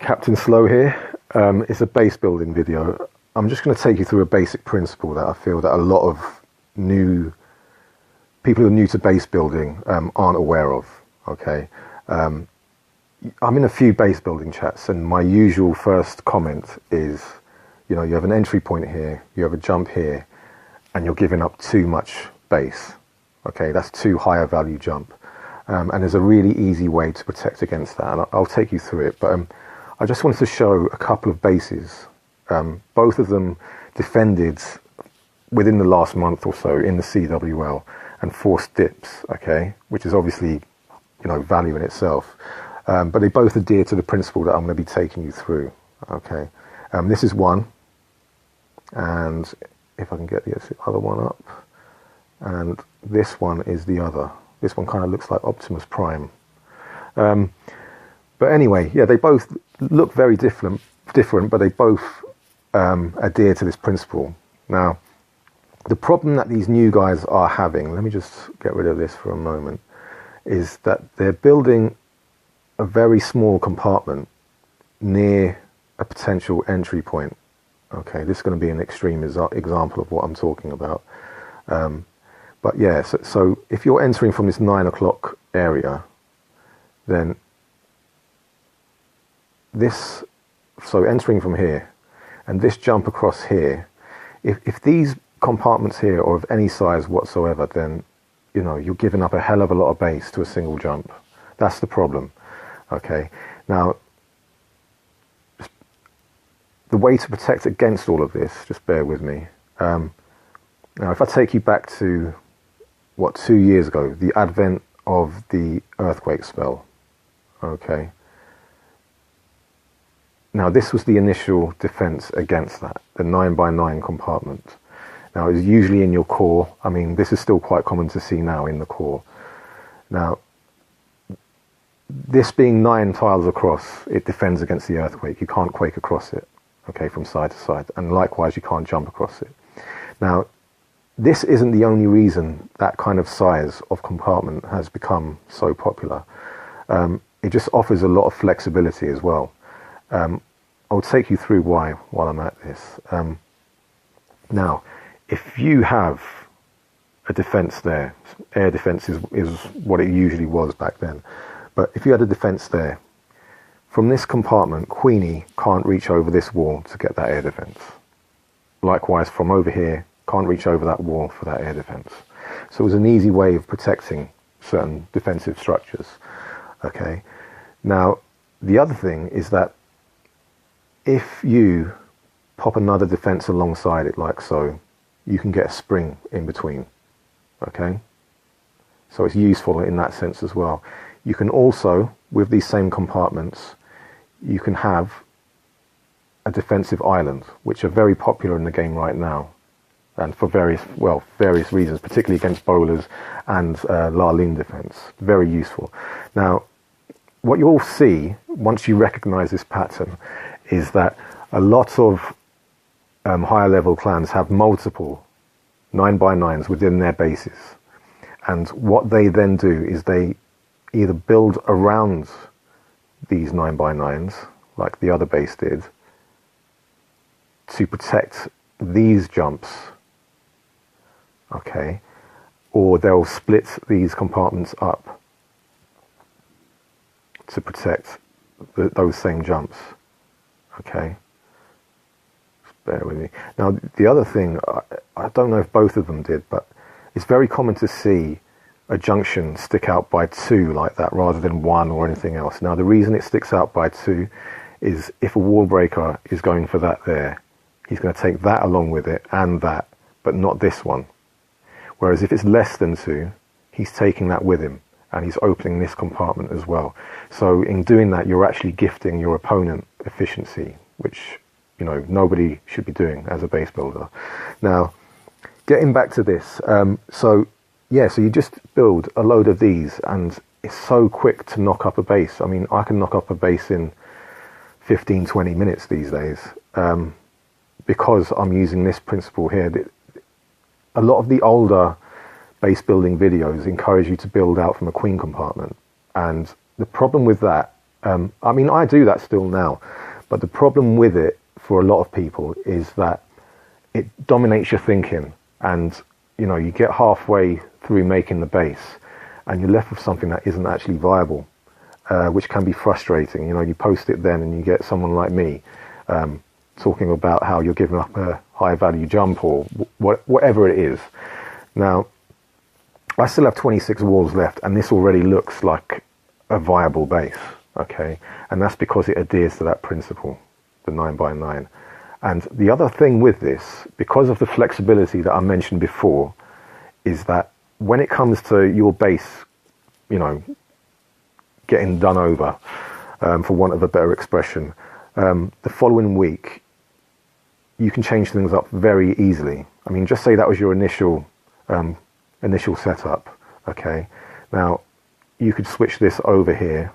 Captain Slow here. It's a base building video. I'm just going to take you through a basic principle that I feel that a lot of people who are new to base building aren't aware of. Okay, I'm in a few base building chats, and my usual first comment is, you have an entry point here, you have a jump here, and you're giving up too much base. Okay, that's too high a value jump, and there's a really easy way to protect against that, and I'll take you through it. But I just wanted to show a couple of bases, both of them defended within the last month or so in the CWL and forced dips, okay, which is obviously, value in itself. But they both adhere to the principle that I'm going to be taking you through, okay. This is one, and if I can get the other one up, and this one is the other. This one kind of looks like Optimus Prime. But anyway, yeah, they both look very different, but they both adhere to this principle. Now, the problem that these new guys are having, let me just get rid of this for a moment, is that they're building a very small compartment near a potential entry point. Okay, this is going to be an extreme example of what I'm talking about. But yeah, so if you're entering from this 9 o'clock area, then entering from here, and this jump across here, if these compartments here are of any size whatsoever, then you're giving up a hell of a lot of base to a single jump. That's the problem. Okay, now the way to protect against all of this, just bear with me. Now if I take you back to 2 years ago, the advent of the earthquake spell, okay, now this was the initial defense against that, the 9x9 compartment. Now it's usually in your core. I mean, this is still quite common to see now in the core. Now, this being 9 tiles across, it defends against the earthquake. You can't quake across it, okay, from side to side. And likewise, you can't jump across it. Now, this isn't the only reason that kind of size of compartment has become so popular. It just offers a lot of flexibility as well. I'll take you through why while I'm at this. Now, if you have a defense there, air defense is what it usually was back then. But if you had a defense there, from this compartment, Queenie can't reach over this wall to get that air defense. Likewise, from over here, can't reach over that wall for that air defense. So it was an easy way of protecting certain defensive structures. Okay. Now, the other thing is that if you pop another defense alongside it like so, you can get a spring in between. Okay. So it's useful in that sense as well. You can also, with these same compartments, you can have a defensive island, which are very popular in the game right now, and for various reasons, particularly against bowlers and La Lune defense. Very useful. Now, what you'll see once you recognize this pattern is that a lot of higher level clans have multiple 9x9s within their bases, and what they then do is they either build around these 9x9s like the other base did to protect these jumps, okay, or they'll split these compartments up to protect those same jumps. Okay, just bear with me. Now, the other thing, I don't know if both of them did, but it's very common to see a junction stick out by 2 like that rather than 1 or anything else. Now, the reason it sticks out by 2 is if a wall breaker is going for that there, he's going to take that along with it and that, but not this one. Whereas if it's less than 2, he's taking that with him and he's opening this compartment as well. So in doing that, you're actually gifting your opponent efficiency, which nobody should be doing as a base builder. Now, getting back to this, so you just build a load of these, and it's so quick to knock up a base. I mean, I can knock up a base in 15-20 minutes these days, because I'm using this principle here. A lot of the older base building videos encourage you to build out from a queen compartment, and the problem with that, I mean, I do that still now, but the problem with it for a lot of people is that it dominates your thinking, and you get halfway through making the base and you're left with something that isn't actually viable, which can be frustrating. You post it then and you get someone like me talking about how you're giving up a high value jump or whatever it is. Now, I still have 26 walls left, and this already looks like a viable base, okay? And that's because it adheres to that principle, the 9x9. And the other thing with this, because of the flexibility that I mentioned before, is that when it comes to your base, getting done over, for want of a better expression, the following week, you can change things up very easily. I mean, just say that was your initial setup, okay? Now, you could switch this over here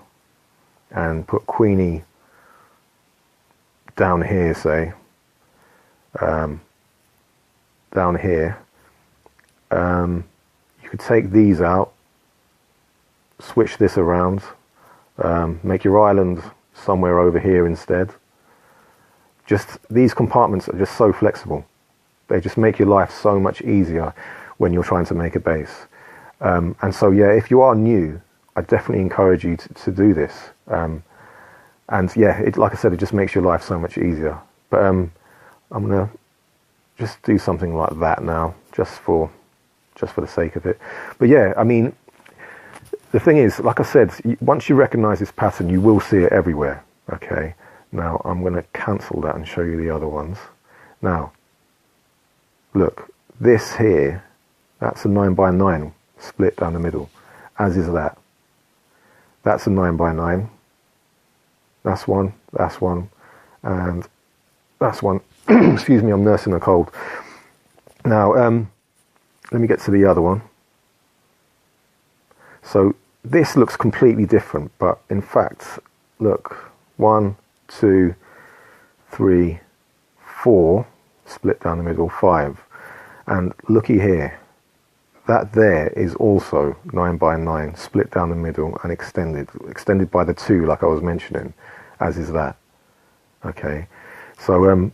and put Queenie down here, say, down here. You could take these out, switch this around, make your island somewhere over here instead. Just these compartments are just so flexible. They just make your life so much easier when you're trying to make a base. And so, yeah, if you are new, I definitely encourage you to do this. And yeah, like I said, it just makes your life so much easier. But I'm gonna just do something like that now, just for the sake of it. But yeah, I mean, the thing is, like I said, once you recognize this pattern, you will see it everywhere. Okay. Now I'm going to cancel that and show you the other ones. Now, look, this here, that's a 9x9 split down the middle, as is that. That's a 9x9. That's one, and that's one. Excuse me, I'm nursing a cold. Now, let me get to the other one. So this looks completely different, but in fact, look, 1, 2, 3, 4, split down the middle, 5. And looky here, that there is also 9x9, split down the middle and extended by the 2, like I was mentioning, as is that. Okay, so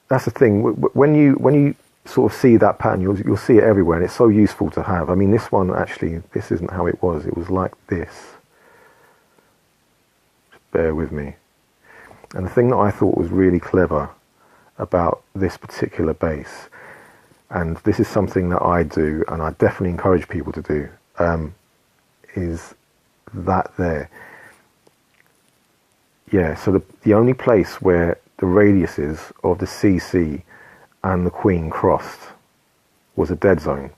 that's the thing. When you sort of see that pattern, you'll see it everywhere, and it's so useful to have. I mean, this one actually, this isn't how it was. It was like this. Just bear with me. And the thing that I thought was really clever about this particular base, and this is something that I do, and I definitely encourage people to do, is that there. Yeah, so the only place where the radiuses of the CC and the Queen crossed was a dead zone.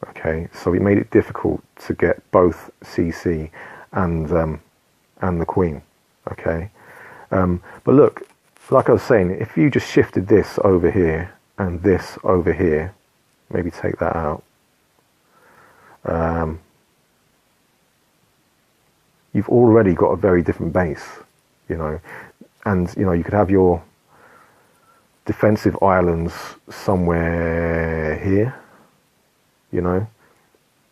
Okay, so it made it difficult to get both CC and the Queen. Okay, but look, like I was saying, if you just shifted this over here and this over here, maybe take that out, you've already got a very different base, and you could have your defensive islands somewhere here,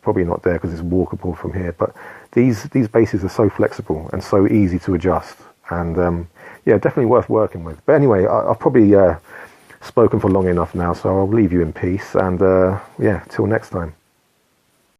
probably not there because it's walkable from here, but these bases are so flexible and so easy to adjust, and yeah, definitely worth working with. But anyway, I've probably spoken for long enough now, so I'll leave you in peace, and yeah, till next time.